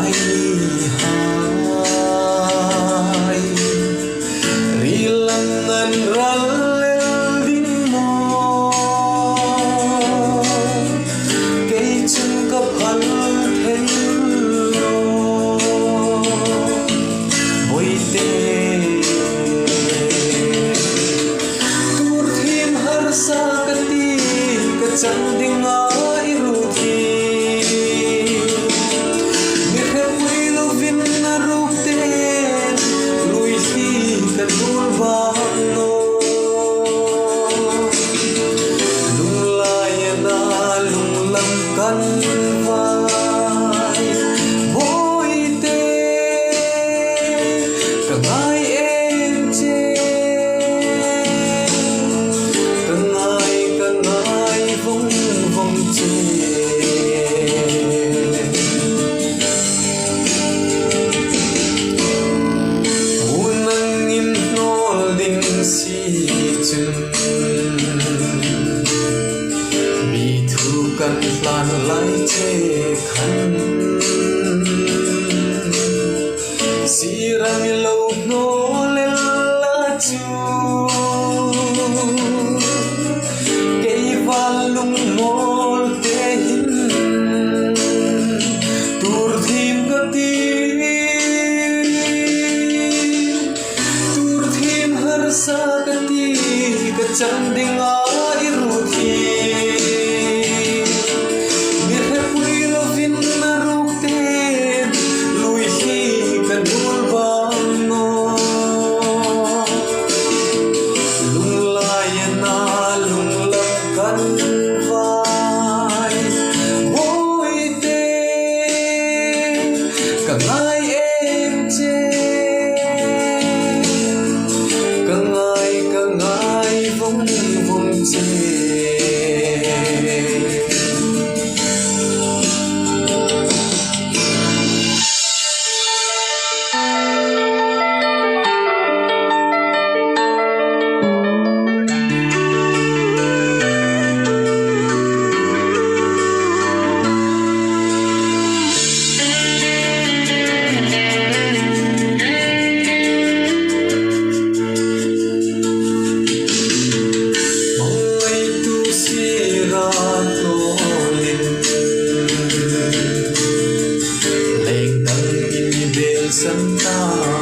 ai hai ri langan ralel ding mo cây chân cấp hal thấy lo vui tê tur thim har sa kati ka chang ding ai ru thi kan vai vui tê cả ngày em chê cả ngày vung vung chê buồn nắng im nô đình si chânกันพลันไหลเทขันสีรังโลกโนเลลาจูเกยวันลุงโมลเตหินตูรทีมกตีตูรทีมหรสากตีกจันดิงอาอิรุทีcả ngày em chê cả ngày vung vung chê Santa